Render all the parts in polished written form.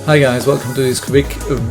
Hi guys, welcome to this quick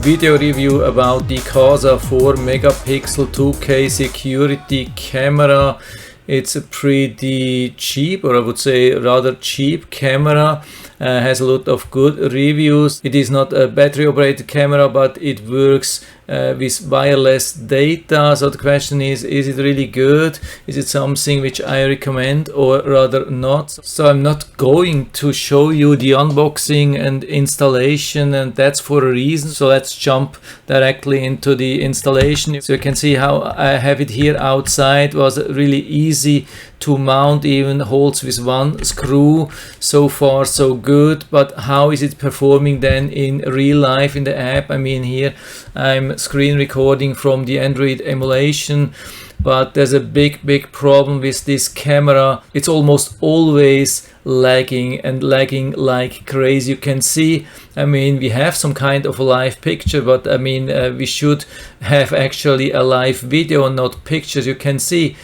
video review about the Kasa 4MP 2K security camera. It's a pretty cheap, or I would say rather cheap camera. Has a lot of good reviews. It is not a battery operated camera, but it works with wireless data. So the question is it really good? Is it something which I recommend or rather not? So I'm not going to show you the unboxing and installation, and that's for a reason. So let's jump directly into the installation. So you can see how I have it here outside. It was really easy to mount, even holds with one screw. So far so good, but how is it performing then in real life in the app? I mean, here I'm screen recording from the Android emulation, but there's a big problem with this camera. It's almost always lagging and lagging like crazy. You can see, I mean, we have some kind of a live picture, but I mean, we should have actually a live video, not pictures. You can see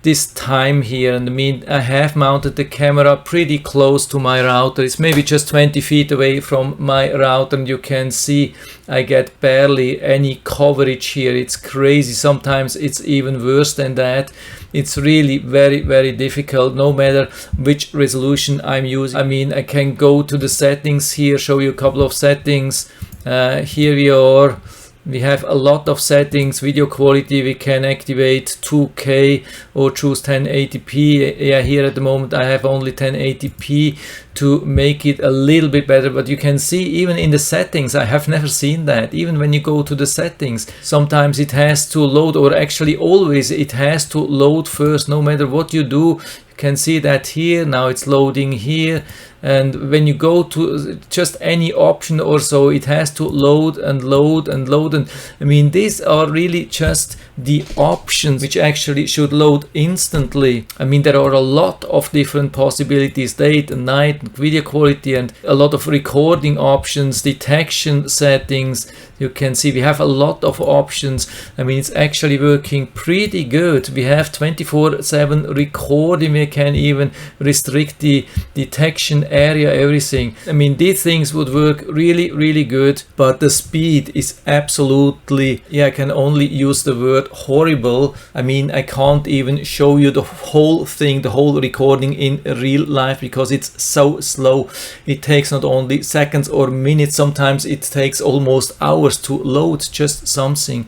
this time here, and I mean, I have mounted the camera pretty close to my router. It's maybe just 20 feet away from my router, and you can see I get barely any coverage here. It's crazy. Sometimes it's even worse than that. It's really very difficult, no matter which resolution I'm using. I mean, I can go to the settings here, show you a couple of settings. Here we are. We have a lot of settings. Video quality, we can activate 2K or choose 1080p. Yeah, here at the moment I have only 1080p to make it a little bit better, but you can see even in the settings, I have never seen that. Even when you go to the settings, sometimes it has to load, or actually always it has to load first, no matter what you do. You can see that here, now it's loading here. And when you go to just any option or so, it has to load and load and load. And I mean, these are really just the options which actually should load instantly. I mean, there are a lot of different possibilities, date and night, video quality, and a lot of recording options, detection settings. You can see we have a lot of options. I mean, it's actually working pretty good. We have 24/7 recording. We can even restrict the detection area, everything. I mean, these things would work really good, but the speed is absolutely, yeah, I can only use the word horrible. I mean, I can't even show you the whole thing, the whole recording in real life, because it's so slow. It takes not only seconds or minutes, sometimes it takes almost hours to load just something.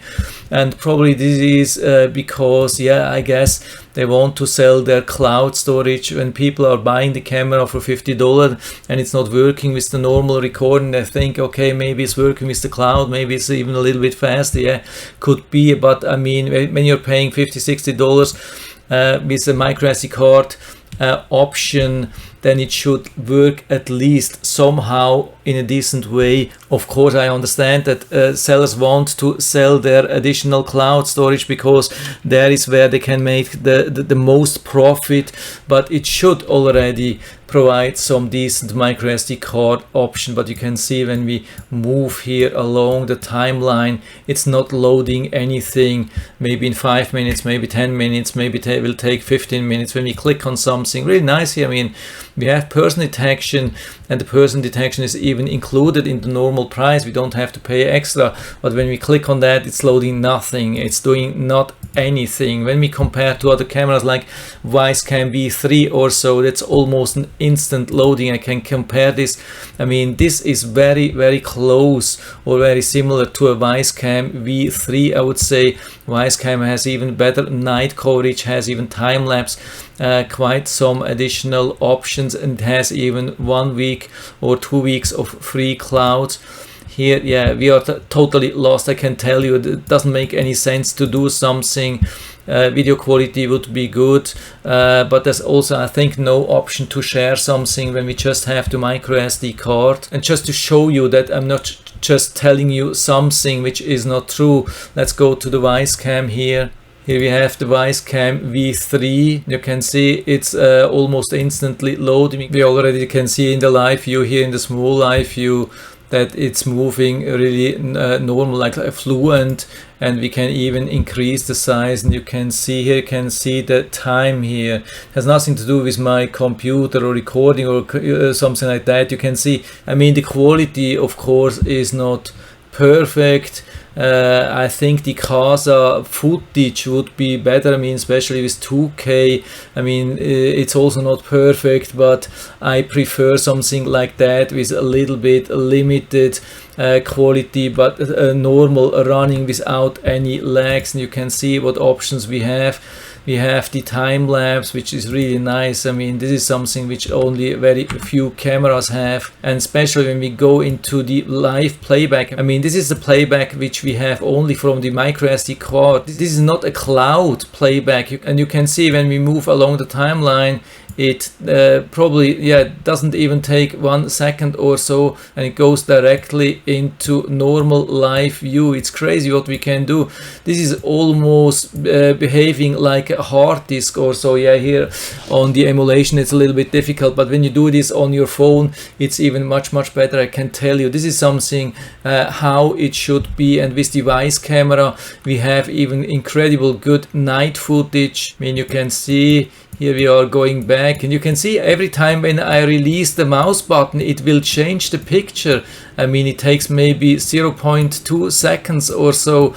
And probably this is because, yeah, I guess they want to sell their cloud storage. When people are buying the camera for $50 and it's not working with the normal recording, they think, okay, maybe it's working with the cloud, maybe it's even a little bit faster. Yeah, could be. But I mean, when you're paying $50-60 with a micro SD card option, then it should work at least somehow in a decent way. Of course, I understand that sellers want to sell their additional cloud storage because there is where they can make the most profit, but it should already provide some decent micro SD card option. But you can see when we move here along the timeline, it's not loading anything. Maybe in 5 minutes, maybe 10 minutes, maybe it will take 15 minutes. When we click on something really nice here, I mean, we have person detection, and the person detection is even included in the normal price. We don't have to pay extra, but when we click on that, it's loading nothing. It's doing not anything. When we compare to other cameras like Wisecam V3 or so, that's almost an instant loading. I can compare this. I mean, this is very close or very similar to a Wisecam V3. I would say Wisecam has even better night coverage, has even time lapse, quite some additional options, and has even 1 week or 2 weeks of free cloud. Here, yeah, we are totally lost. I can tell you, it doesn't make any sense to do something. Video quality would be good, but there's also, I think, no option to share something when we just have the micro SD card. And just to show you that I'm not just telling you something which is not true, let's go to the Wisecam here. Here we have the Wisecam V3. You can see it's almost instantly loading. We already can see in the live view here, in the small live view, that it's moving really normal, like fluent, and we can even increase the size, and you can see here, you can see the time here. It has nothing to do with my computer or recording or something like that. You can see, I mean, the quality of course is not perfect. I think the Kasa footage would be better, I mean, especially with 2K. I mean, it's also not perfect, but I prefer something like that with a little bit limited quality, but normal running without any lags. And you can see what options we have. We have the time lapse, which is really nice. I mean, this is something which only very few cameras have, and especially when we go into the live playback. I mean, this is the playback which we have only from the micro SD card. This is not a cloud playback, and you can see when we move along the timeline, it probably doesn't even take 1 second or so, and it goes directly into normal live view. It's crazy what we can do. This is almost behaving like a hard disk or so. Yeah, here on the emulation it's a little bit difficult, but when you do this on your phone, it's even much better. I can tell you, this is something how it should be. And with device camera we have even incredible good night footage. I mean, you can see here we are going back, and you can see every time when I release the mouse button, it will change the picture. I mean, it takes maybe 0.2 seconds or so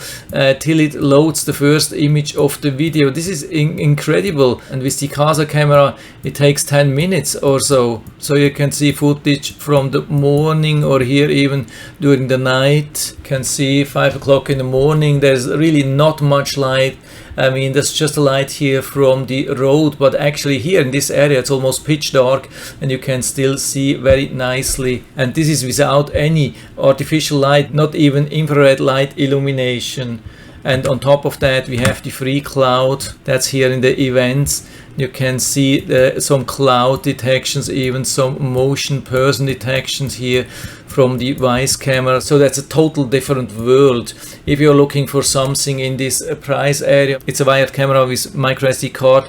till it loads the first image of the video. This is incredible. And with the Kasa camera, it takes 10 minutes or so. So you can see footage from the morning, or here even during the night. You can see 5 o'clock in the morning. There's really not much light. I mean, there's just a light here from the road, but actually here in this area it's almost pitch dark, and you can still see very nicely. And this is without any artificial light, not even infrared light illumination. And on top of that we have the free cloud. That's here in the events. You can see some cloud detections, even some motion person detections here from the device camera. So that's a total different world. If you're looking for something in this price area, it's a wired camera with micro SD card,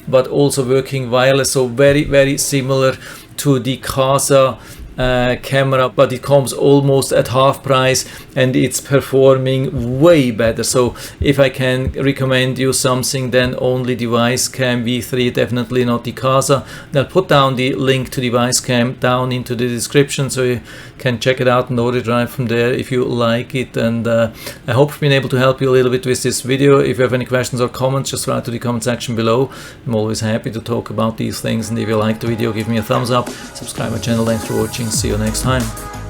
but also working wireless. So very similar to the Kasa camera, but it comes almost at half price, and it's performing way better. So if I can recommend you something, then only device cam V3, definitely not the Kasa. I'll put down the link to device cam down into the description, so you can check it out and order it right from there if you like it. And I hope I've been able to help you a little bit with this video. If you have any questions or comments, just write to the comment section below. I'm always happy to talk about these things, and if you like the video, give me a thumbs up, subscribe my channel. Thanks for watching. See you next time.